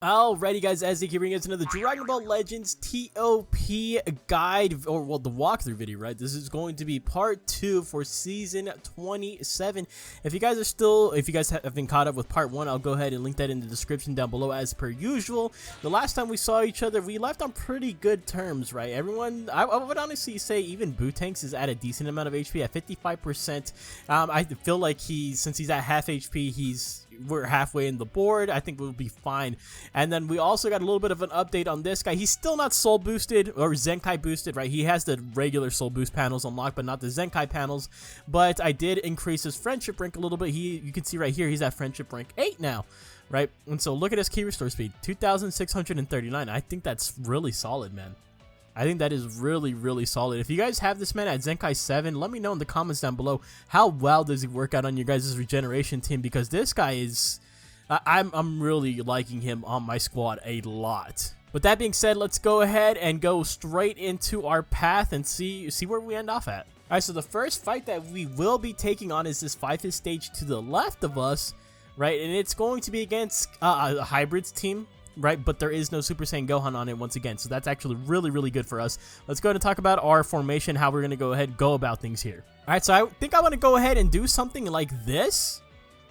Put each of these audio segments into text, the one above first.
Alrighty guys, as they keep bringing us another Dragon Ball Legends TOP guide, or well, the walkthrough video, right? This is going to be part 2 for season 27. If you guys have been caught up with part 1, I'll go ahead and link that in the description down below as per usual. The last time we saw each other, we left on pretty good terms, right? Everyone, I would honestly say even BUUTENKS is at a decent amount of HP at 55%. I feel like since he's at half HP, we're halfway in the board. I think we'll be fine. And then we also got a little bit of an update on this guy. He's still not soul boosted or Zenkai boosted, right? He has the regular soul boost panels unlocked, but not the Zenkai panels. But I did increase his friendship rank a little bit. You can see right here, he's at friendship rank 8 now, right? And so look at his key restore speed, 2,639. I think that's really solid, man. I think that is really, really solid. If you guys have this man at Zenkai 7, let me know in the comments down below how well does he work out on your guys' regeneration team, because this guy is... I'm really liking him on my squad a lot. With that being said, let's go ahead and go straight into our path and see where we end off at. Alright, so the first fight that we will be taking on is this 5th stage to the left of us, right? And it's going to be against a hybrids team, right? But there is no Super Saiyan Gohan on it once again, so that's actually really, really good for us. Let's go ahead and talk about our formation, how we're going to go ahead and go about things here. Alright, so I think I want to go ahead and do something like this.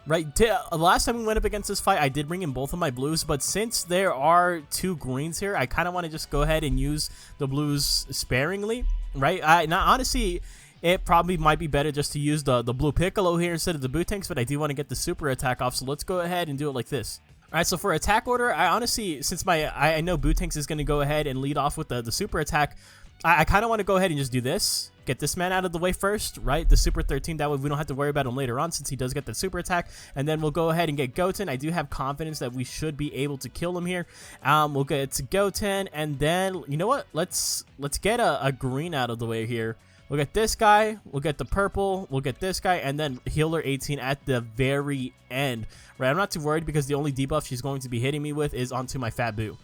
Right, last time we went up against this fight, I did bring in both of my blues, but since there are 2 greens here, I kind of want to just go ahead and use the blues sparingly, right? Honestly, it probably might be better just to use the blue Piccolo here instead of the BUUTENKS, but I do want to get the super attack off, so let's go ahead and do it like this. Alright, so for attack order, I honestly, since I know BUUTENKS is going to go ahead and lead off with the super attack, I kind of want to go ahead and just do this. Get this man out of the way first, right? The Super 13, that way we don't have to worry about him later on since he does get the super attack. And then we'll go ahead and get Goten. I do have confidence that we should be able to kill him here. We'll get to Goten, and then, you know what? Let's get a green out of the way here. We'll get this guy, we'll get the purple, we'll get this guy, and then Healer 18 at the very end, right? I'm not too worried because the only debuff she's going to be hitting me with is onto my Fat Buu.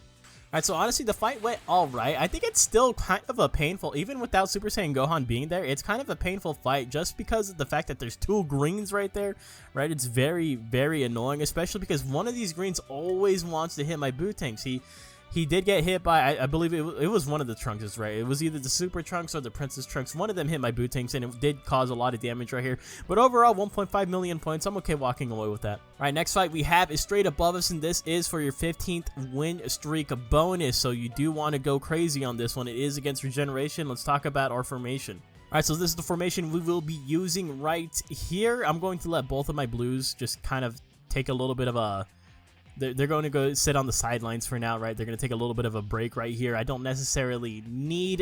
Alright, so honestly, the fight went alright. I think it's still kind of a painful, even without Super Saiyan Gohan being there, it's kind of a painful fight just because of the fact that there's 2 greens right there, right? It's very, very annoying, especially because one of these greens always wants to hit my BUUTENKS. He did get hit by, I believe it was one of the Trunks, right? It was either the Super Trunks or the Princess Trunks. One of them hit my BUUTENKS, and it did cause a lot of damage right here. But overall, 1.5 million points. I'm okay walking away with that. All right, next fight we have is straight above us, and this is for your 15th win streak bonus. So you do want to go crazy on this one. It is against Regeneration. Let's talk about our formation. Alright, so this is the formation we will be using right here. I'm going to let both of my blues just kind of take a little bit of a... They're going to go sit on the sidelines for now, right? They're going to take a little bit of a break right here. I don't necessarily need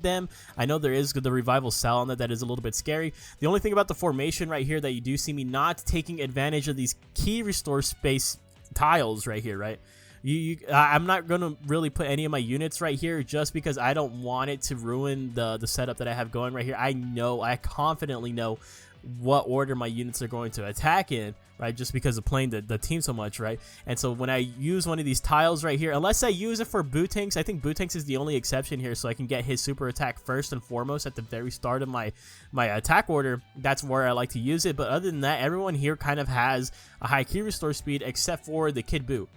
them. I know there is the revival cell on that is a little bit scary. The only thing about the formation right here that you do see me not taking advantage of these key restore space tiles right here, right? I'm not going to really put any of my units right here just because I don't want it to ruin the setup that I have going right here. I confidently know what order my units are going to attack in, right? Just because of playing the team so much, right? And so when I use one of these tiles right here, unless I use it for BUUTENKS, I think BUUTENKS is the only exception here, so I can get his super attack first and foremost at the very start of my attack order. That's where I like to use it. But other than that, everyone here kind of has a high key restore speed except for the Kid Buu.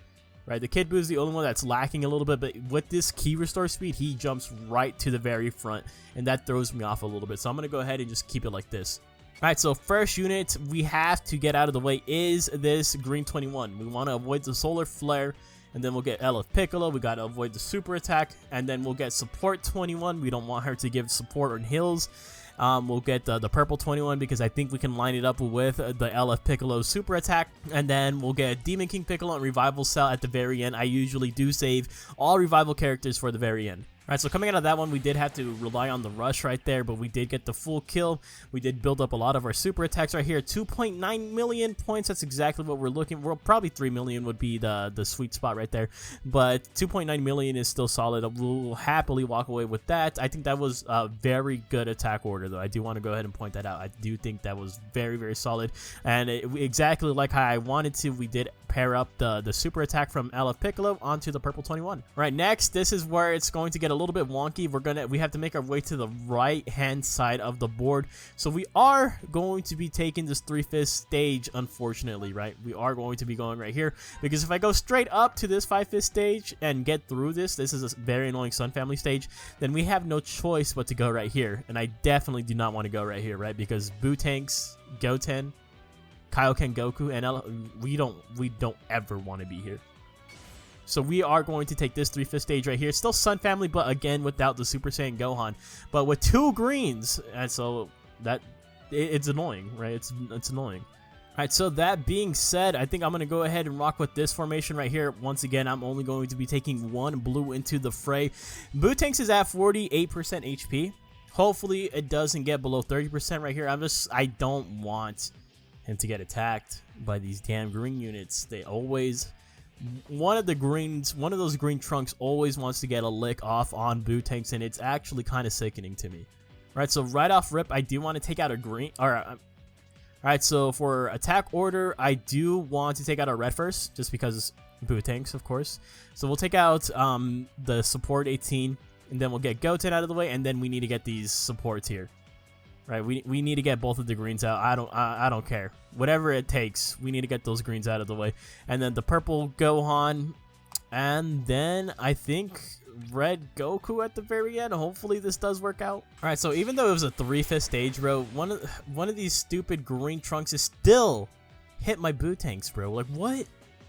Right, the Kid Buu is the only one that's lacking a little bit, but with this key restore speed, he jumps right to the very front, and that throws me off a little bit. So I'm going to go ahead and just keep it like this. Alright, so first unit we have to get out of the way is this Green 21. We want to avoid the Solar Flare, and then we'll get LF Piccolo. We got to avoid the Super Attack, and then we'll get Support 21. We don't want her to give support on heals. We'll get the purple 21 because I think we can line it up with the LF Piccolo Super Attack, and then we'll get Demon King Piccolo and Revival Cell at the very end. I usually do save all Revival characters for the very end. Alright, so coming out of that one, we did have to rely on the rush right there, but we did get the full kill. We did build up a lot of our super attacks right here. 2.9 million points, that's exactly what we're looking for. Probably 3 million would be the sweet spot right there, but 2.9 million is still solid. We'll happily walk away with that. I think that was a very good attack order, though. I do want to go ahead and point that out. I do think that was very, very solid, and exactly like how I wanted to, we did pair up the super attack from LF Piccolo onto the purple 21. Right, next, this is where it's going to get a little bit wonky. We have to make our way to the right hand side of the board. So we are going to be taking this 3/5 stage, unfortunately, right? We are going to be going right here, because if I go straight up to this 5/5 stage and get through this is a very annoying Sun Family stage, then we have no choice but to go right here. And I definitely do not want to go right here, right? Because BUUTENKS, Goten, Kaioken Goku, and we don't ever want to be here. So we are going to take this 3/5 stage right here. Still Sun Family, but again without the Super Saiyan Gohan, but with 2 greens, and so that it's annoying, right? It's annoying. Alright, so that being said, I think I'm going to go ahead and rock with this formation right here. Once again, I'm only going to be taking 1 blue into the fray. BUUTENKS is at 48% HP. Hopefully, it doesn't get below 30% right here. I don't want him to get attacked by these damn green units. They always... One of those green trunks always wants to get a lick off on BUUTENKS, and it's actually kind of sickening to me. Right, so right off rip, I do want to take out a green... Alright, so for attack order, I do want to take out a red first, just because BUUTENKS, of course. So we'll take out the support 18, and then we'll get Goten out of the way, and then we need to get these supports here. Right, we need to get both of the greens out. I don't care. Whatever it takes, we need to get those greens out of the way. And then the purple Gohan, and then I think red Goku at the very end. Hopefully this does work out. Alright, so even though it was a 3/5 stage, bro, one of these stupid green trunks is still hit my BUUTENKS, bro. Like,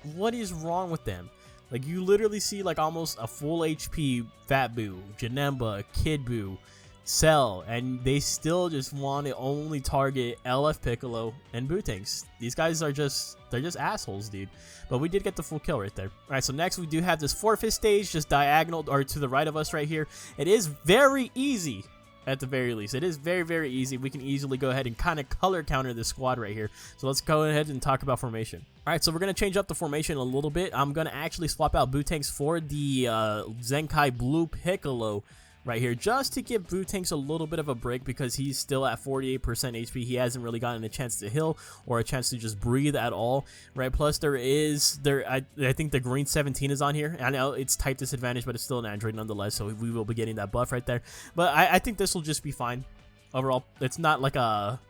what is wrong with them? Like, you literally see like almost a full HP Fat Buu, Janemba, Kid Buu, Cell, and they still just want to only target LF Piccolo and BUUTENKS. These guys are they're just assholes, dude. But we did get the full kill right there. Alright, so next we do have this 4/5 stage, just diagonal, or to the right of us right here. It is very easy, at the very least. It is very, very easy. We can easily go ahead and kind of color counter this squad right here. So let's go ahead and talk about formation. Alright, so we're going to change up the formation a little bit. I'm going to actually swap out BUUTENKS for the Zenkai Blue Piccolo right here, just to give BUUTENKS a little bit of a break, because he's still at 48% HP. He hasn't really gotten a chance to heal or a chance to just breathe at all, right? Plus I think the green 17 is on here. I know it's type disadvantage, but it's still an android nonetheless, so we will be getting that buff right there. But I think this will just be fine overall. It's not like a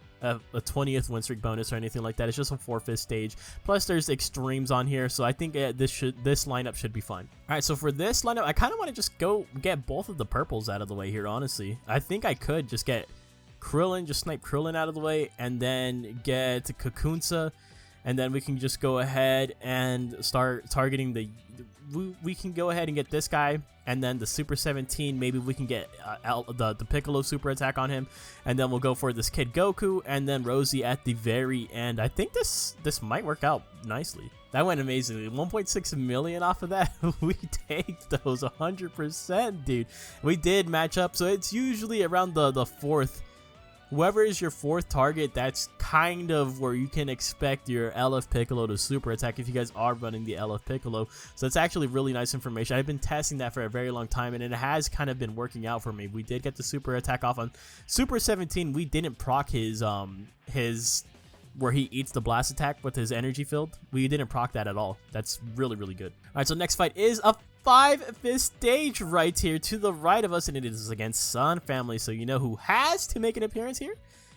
20th win streak bonus or anything like that. It's just a 4/5 stage. Plus there's extremes on here, so I think this lineup should be fine. All right, so for this lineup, I kind of want to just go get both of the purples out of the way here, honestly. I think I could just get Krillin, just snipe Krillin out of the way, and then get Kakunsa, and then we can just go ahead and start targeting we can go ahead and get this guy, and then the Super 17, maybe we can get the Piccolo super attack on him, and then we'll go for this Kid Goku, and then Rosie at the very end. I think this might work out nicely. That went amazingly. 1.6 million off of that. We take those 100%, dude. We did match up, so it's usually around the fourth. Whoever is your 4th target, that's kind of where you can expect your LF Piccolo to super attack if you guys are running the LF Piccolo. So it's actually really nice information. I've been testing that for a very long time, and it has kind of been working out for me. We did get the super attack off on Super 17. We didn't proc his where he eats the blast attack with his energy field. We didn't proc that at all. That's really, really good. All right, so next fight is a 5/5 stage right here to the right of us, and it is against Sun Family. So you know who has to make an appearance here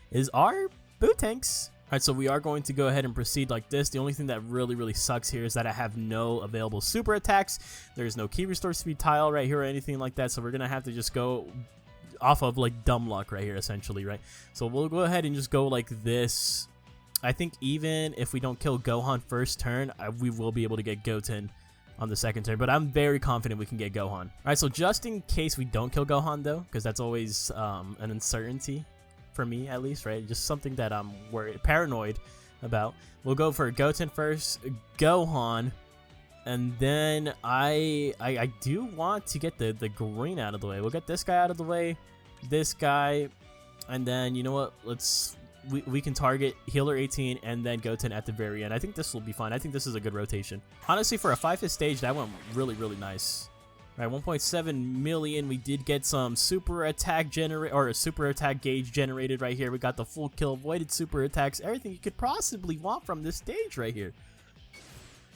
is our BUUTENKS. All right, so we are going to go ahead and proceed like this. The only thing that really, really sucks here is that I have no available super attacks. There's no key restore speed tile right here or anything like that, so we're gonna have to just go off of like dumb luck right here, essentially, right? So we'll go ahead and just go like this. I think even if we don't kill Gohan first turn, we will be able to get Goten on the second turn, but I'm very confident we can get Gohan. All right, so just in case we don't kill Gohan though, because that's always an uncertainty for me at least, right? Just something that I'm paranoid about. We'll go for Goten first, Gohan, and then I do want to get the green out of the way. We'll get this guy out of the way, this guy, and then you know what? We can target Healer 18 and then Goten at the very end. I think this will be fine. I think this is a good rotation. Honestly, for a 5/5 stage, that went really, really nice. All right, 1.7 million. We did get some super attack super attack gauge generated right here. We got the full kill, avoided super attacks, everything you could possibly want from this stage right here.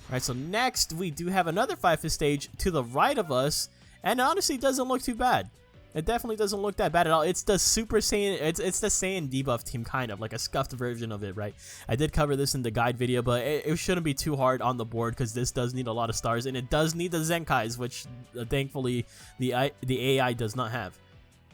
Alright, so next we do have another 5-5 stage to the right of us, and honestly doesn't look too bad. It definitely doesn't look that bad at all. It's the Super Saiyan, it's the Saiyan debuff team, kind of like a scuffed version of it, right? I did cover this in the guide video, but it shouldn't be too hard on the board because this does need a lot of stars, and it does need the Zenkais, which thankfully the AI does not have.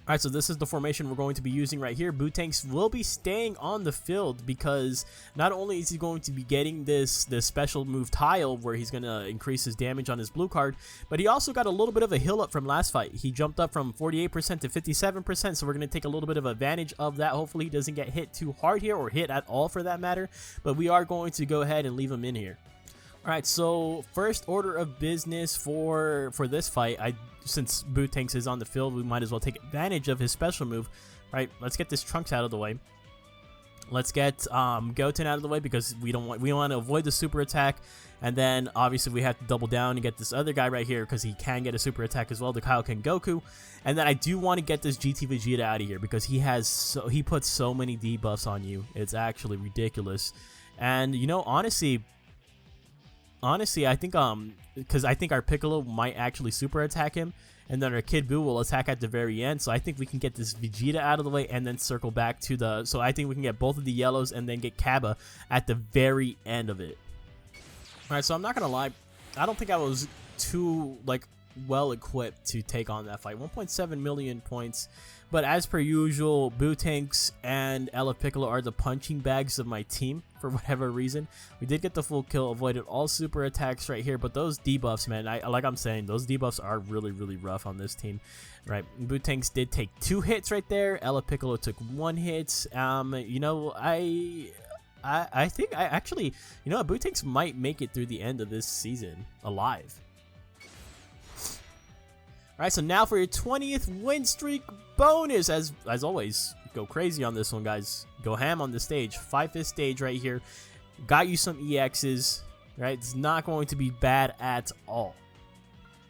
Alright, so this is the formation we're going to be using right here. BUUTENKS will be staying on the field because not only is he going to be getting this special move tile where he's going to increase his damage on his blue card, but he also got a little bit of a heal up from last fight. He jumped up from 48% to 57%, so we're going to take a little bit of advantage of that. Hopefully he doesn't get hit too hard here, or hit at all for that matter, but we are going to go ahead and leave him in here. Alright, so first order of business for this fight, since BUUTENKS is on the field, we might as well take advantage of his special move. Right, let's get this Trunks out of the way. Let's get Goten out of the way because we want to avoid the super attack, and then obviously we have to double down and get this other guy right here because he can get a super attack as well, the Kaioken Goku. And then I do want to get this GT Vegeta out of here because he puts so many debuffs on you. It's actually ridiculous. And you know, honestly, I think because I think our Piccolo might actually super attack him, and then our Kid Buu will attack at the very end. So I think we can get this Vegeta out of the way and then circle back to the. So I think we can get both of the yellows and then get Kaba at the very end of it. All right, so I'm not gonna lie, I don't think I was too well equipped to take on that fight. 1.7 million points. But as per usual, BUUTENKS and LF Piccolo are the punching bags of my team for whatever reason. We did get the full kill, avoided all super attacks right here, but those debuffs, man, like I'm saying, those debuffs are really, really rough on this team, right? BUUTENKS did take 2 hits right there. LF Piccolo took 1 hit. You know, I think actually, you know, BUUTENKS might make it through the end of this season alive. Alright, so now for your 20th win streak bonus. As always, go crazy on this one, guys. Go ham on the stage. 5-5 stage right here. Got you some EXs, right? It's not going to be bad at all.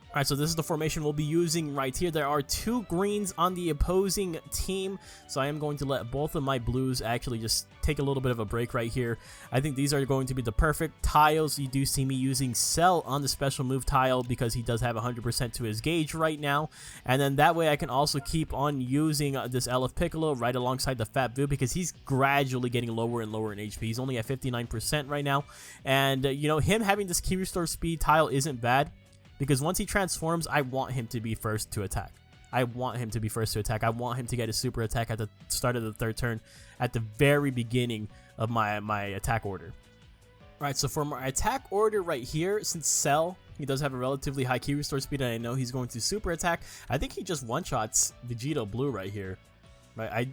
Alright, so this is the formation we'll be using right here. There are 2 greens on the opposing team, so I am going to let both of my blues actually just take a little bit of a break right here. I think these are going to be the perfect tiles. You do see me using Cell on the special move tile because he does have 100% to his gauge right now, and then that way I can also keep on using this LF Piccolo right alongside the Fat Buu because he's gradually getting lower and lower in HP. He's only at 59% right now, and you know, him having this Key Restore Speed tile isn't bad. Because once he transforms, I want him to be first to attack. I want him to be first to attack. I want him to get a super attack at the start of the 3rd turn, at the very beginning of my attack order. Alright, so for my attack order right here, since Cell, he does have a relatively high Key Restore Speed, and I know he's going to super attack, I think he just one-shots Vegeta Blue right here. Right,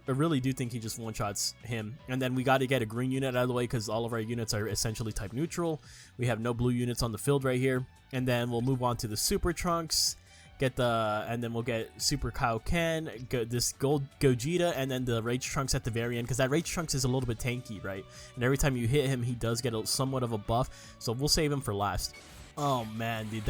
I really do think he just one-shots him. And then we got to get a green unit out of the way because all of our units are essentially type neutral. We have no blue units on the field right here. And then we'll move on to the Super Trunks, and then we'll get Super Kaioken, this Gold Gogeta, and then the Rage Trunks at the very end because that Rage Trunks is a little bit tanky, right? And every time you hit him, he does get somewhat of a buff, so we'll save him for last. Oh man, dude,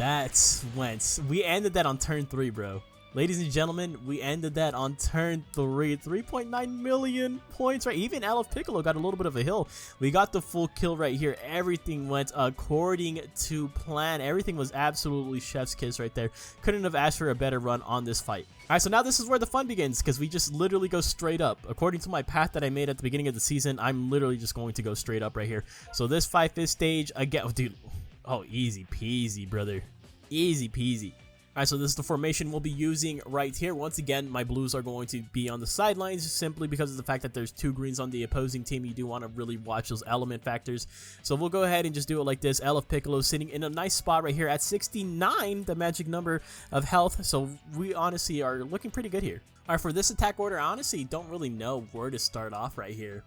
we ended that on turn 3, bro. Ladies and gentlemen, we ended that on turn 3. 3.9 million points, right? Even LF Piccolo got a little bit of a hill. We got the full kill right here. Everything went according to plan. Everything was absolutely chef's kiss right there. Couldn't have asked for a better run on this fight. Alright, so now this is where the fun begins because we just literally go straight up. According to my path that I made at the beginning of the season, I'm literally just going to go straight up right here. So this 5-5 stage, again, oh, dude, oh, easy peasy, brother. Easy peasy. Alright, so this is the formation we'll be using right here. Once again, my blues are going to be on the sidelines simply because of the fact that there's 2 greens on the opposing team. You do want to really watch those element factors. So we'll go ahead and just do it like this. LF Piccolo sitting in a nice spot right here at 69, the magic number of health. So we honestly are looking pretty good here. Alright, for this attack order, I honestly don't really know where to start off right here.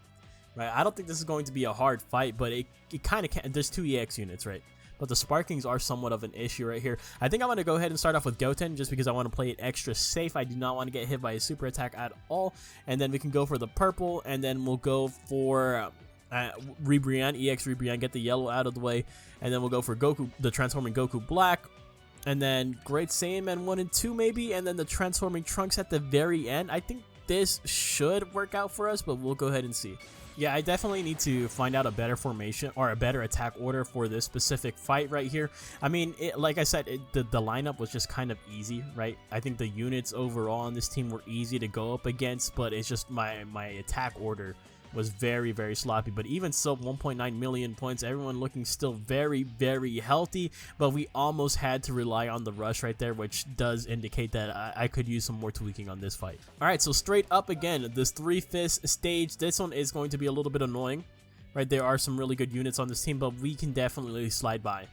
Right, I don't think this is going to be a hard fight, but it kind of can. There's 2 EX units, right? But the sparkings are somewhat of an issue right here. I think I'm going to go ahead and start off with Goten just because I want to play it extra safe. I do not want to get hit by a super attack at all. And then we can go for the purple, and then we'll go for Rebrian, EX Rebrian, get the yellow out of the way. And then we'll go for Goku, the transforming Goku Black. And then Great Saiyan Man 1 and 2 maybe, and then the transforming Trunks at the very end. I think this should work out for us, but we'll go ahead and see. Yeah, I definitely need to find out a better formation or a better attack order for this specific fight right here. I mean, like I said, the lineup was just kind of easy, right? I think the units overall on this team were easy to go up against, but it's just my attack order was very, very sloppy. But even so, 1.9 million points, everyone looking still very, very healthy, but we almost had to rely on the rush right there, which does indicate that I could use some more tweaking on this fight. All right, so straight up again, this 3-fist stage, this one is going to be a little bit annoying, right? There are some really good units on this team, but we can definitely slide by.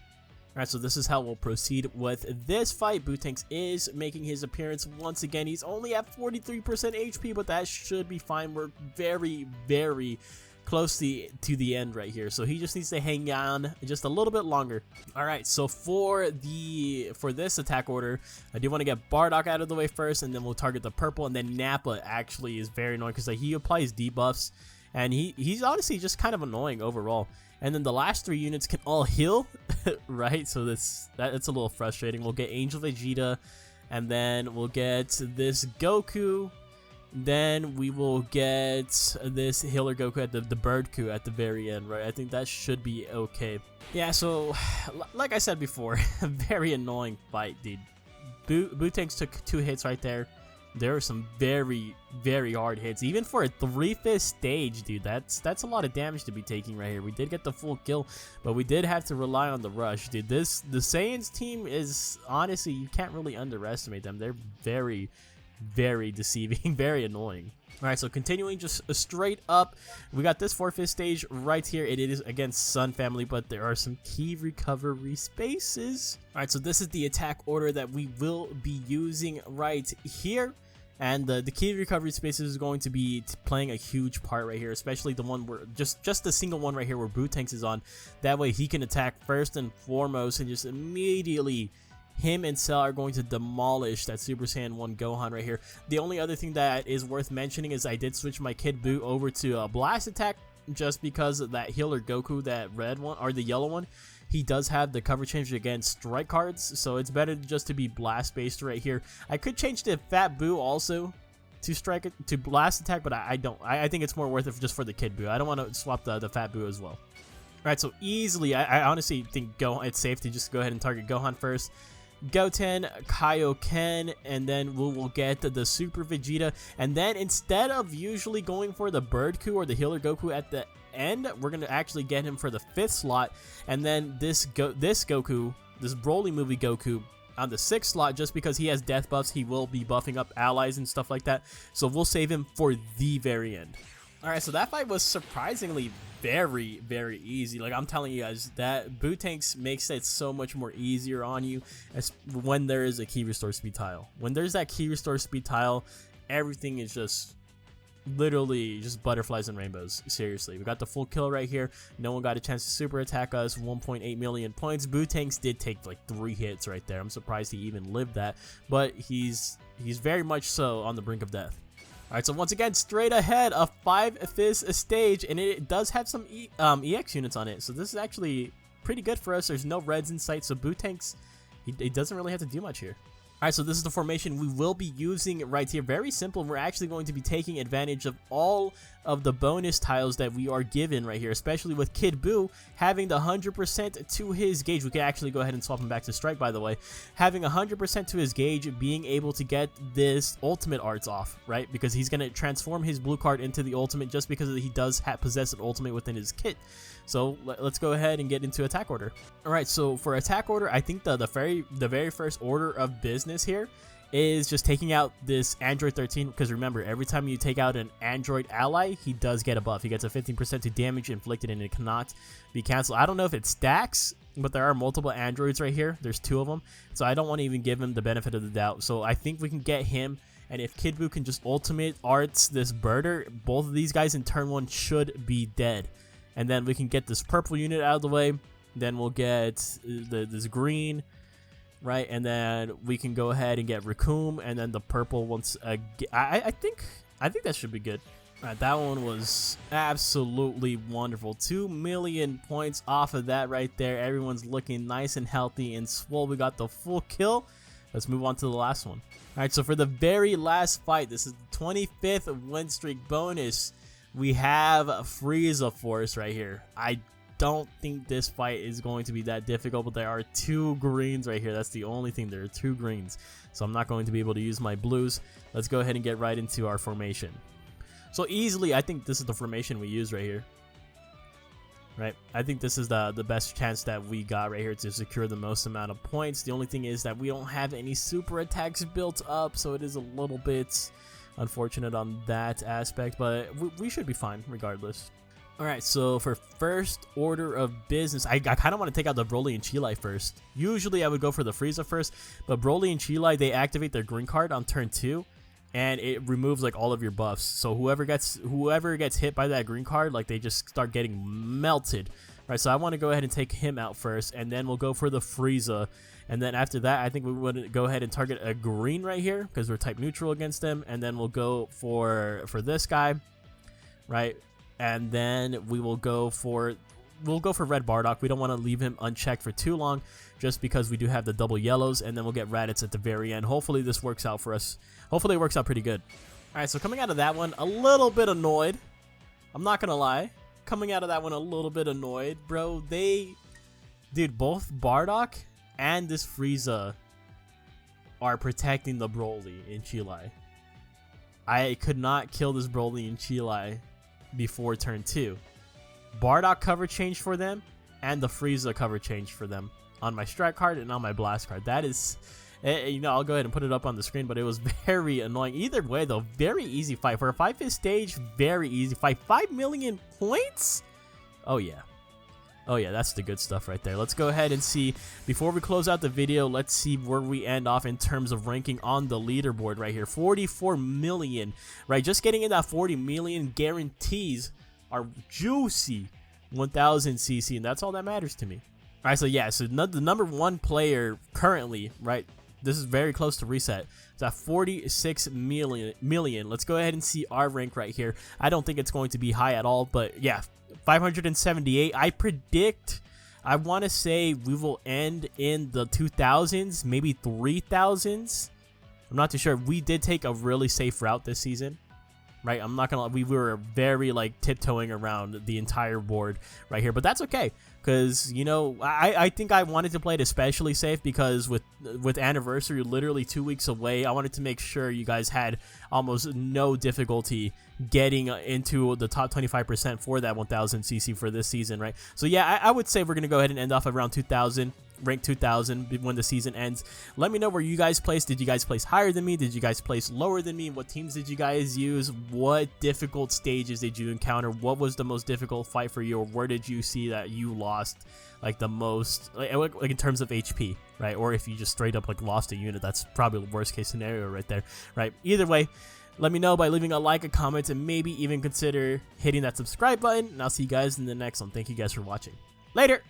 Alright, so this is how we'll proceed with this fight. BUUTENKS is making his appearance once again. He's only at 43% HP, but that should be fine. We're very, very close to the end right here, so he just needs to hang on just a little bit longer. Alright, so for this attack order, I do want to get Bardock out of the way first, and then we'll target the purple, and then Nappa actually is very annoying because he applies debuffs, and he's honestly just kind of annoying overall. And then the last 3 units can all heal, right? So that's a little frustrating. We'll get Angel Vegeta, and then we'll get this Goku. Then we will get this healer Goku at the bird coup at the very end, right? I think that should be okay. Yeah, so like I said before, very annoying fight, dude. BUUTENKS took 2 hits right there. There are some very, very hard hits. Even for a 3-fist stage, dude, that's a lot of damage to be taking right here. We did get the full kill, but we did have to rely on the rush, dude. The Saiyans team is, honestly, you can't really underestimate them. They're very, very deceiving, very annoying. Alright, so continuing just straight up, we got this 4-fist stage right here. It is against Sun Family, but there are some key recovery spaces. Alright, so this is the attack order that we will be using right here. And the key recovery spaces is going to be playing a huge part right here, especially the one where just the single one right here where BUUTENKS is on. That way he can attack first and foremost and just immediately him and Cell are going to demolish that Super Saiyan 1 Gohan right here. The only other thing that is worth mentioning is I did switch my Kid Buu over to a blast attack just because of that healer Goku, that red one or the yellow one. He does have the cover change against strike cards, so it's better just to be blast based right here. I could change the Fat Buu also to blast attack, but I don't. I think it's more worth it just for the Kid Buu. I don't want to swap the Fat Buu as well. Alright, so easily, I honestly think it's safe to just go ahead and target Gohan first. Goten, Kaioken, and then we will get the Super Vegeta. And then instead of usually going for the Bird Coup or the Healer Goku at the end, we're going to actually get him for the 5th slot. And then this Goku, this Broly movie Goku, on the 6th slot, just because he has death buffs, he will be buffing up allies and stuff like that. So we'll save him for the very end. Alright, so that fight was surprisingly very, very easy. Like, I'm telling you guys, that BUUTENKS makes it so much more easier on you as when there is a key restore speed tile. When there's that key restore speed tile, everything is just literally just butterflies and rainbows. Seriously, we got the full kill right here. No one got a chance to super attack us. 1.8 million points. BUUTENKS did take like 3 hits right there. I'm surprised he even lived that, but he's very much so on the brink of death. Alright, so once again, straight ahead, a 5-fist stage, and it does have some EX units on it, so this is actually pretty good for us. There's no reds in sight, so BUUTENKS, he doesn't really have to do much here. Alright, so this is the formation we will be using right here. Very simple. We're actually going to be taking advantage of all of the bonus tiles that we are given right here, especially with Kid Buu having the 100% to his gauge. We can actually go ahead and swap him back to strike, by the way. Having 100% to his gauge, being able to get this ultimate arts off, right? Because he's going to transform his blue card into the ultimate just because he does possess an ultimate within his kit. So let's go ahead and get into attack order. Alright, so for attack order, I think the very first order of business here is just taking out this Android 13, because remember, every time you take out an Android ally, he does get a buff. He gets a 15% to damage inflicted, and it cannot be canceled. I don't know if it stacks, but there are multiple androids right here. There's 2 of them, so I don't want to even give him the benefit of the doubt. So I think we can get him, and if Kid Buu can just ultimate arts this birder, both of these guys in turn 1 should be dead. And then we can get this purple unit out of the way. Then we'll get this green, right? And then we can go ahead and get Raccoon, and then the purple once again. I think that should be good. All right, that one was absolutely wonderful. 2 million points off of that right there. Everyone's looking nice and healthy and swole. We got the full kill. let's move on to the last one. Alright, so for the very last fight, this is the 25th win streak bonus. We have Frieza Force right here. I don't think this fight is going to be that difficult, but there are 2 greens right here. That's the only thing. There are 2 greens. So I'm not going to be able to use my blues. Let's go ahead and get right into our formation. So easily, I think this is the formation we use right here. Right, I think this is the best chance that we got right here to secure the most amount of points. The only thing is that we don't have any super attacks built up, so it is a little bit unfortunate on that aspect, but we should be fine regardless. Alright, so for first order of business, I kind of want to take out the Broly and Chi-Lai first. Usually I would go for the Frieza first, but Broly and Chi-Lai, they activate their green card on turn 2. And it removes like all of your buffs. So whoever gets hit by that green card, like they just start getting melted. Right, so I want to go ahead and take him out first, and then we'll go for the Frieza. And then after that, I think we would go ahead and target a green right here because we're type neutral against them. And then we'll go for this guy, right? And then we will go for Red Bardock. We don't want to leave him unchecked for too long, just because we do have the double yellows, and then we'll get Raditz at the very end. Hopefully this works out for us. Hopefully it works out pretty good. Alright, so coming out of that one, a little bit annoyed. I'm not gonna lie. Coming out of that one a little bit annoyed, bro. Dude, both Bardock and this Frieza are protecting the Broly and Chi-Lai. I could not kill this Broly and Chi-Lai before turn 2. Bardock cover changed for them, and the Frieza cover changed for them on my strike card and on my blast card. That is, you know, I'll go ahead and put it up on the screen, but it was very annoying. Either way, though, very easy fight. For a 5-5 stage, very easy fight. 5 million points? Oh, yeah. Oh, yeah, that's the good stuff right there. Let's go ahead and see, before we close out the video, let's see where we end off in terms of ranking on the leaderboard right here. 44 million, right? Just getting in that 40 million guarantees are juicy 1000 CC, and that's all that matters to me. All right, so yeah, so the number 1 player currently, right, this is very close to reset. It's at 46 million. Let's go ahead and see our rank right here. I don't think it's going to be high at all, but yeah, 578. I predict, I want to say we will end in the 2000s, maybe 3000s. I'm not too sure. We did take a really safe route this season. Right, I'm not gonna lie, we were very like tiptoeing around the entire board right here, but that's okay, because you know I think I wanted to play it especially safe because with anniversary literally 2 weeks away, I wanted to make sure you guys had almost no difficulty getting into the top 25% for that 1000 CC for this season, right? So yeah, I would say we're gonna go ahead and end off around 2000. Rank 2000 when the season ends. Let me know where you guys placed. Did you guys place higher than me? Did you guys place lower than me? What teams did you guys use? What difficult stages did you encounter? What was the most difficult fight for you, or where did you see that you lost like the most, like in terms of HP, right? Or if you just straight up like lost a unit, that's probably the worst case scenario right there, right? Either way, let me know by leaving a like, a comment, and maybe even consider hitting that subscribe button, and I'll see you guys in the next one. Thank you guys for watching. Later!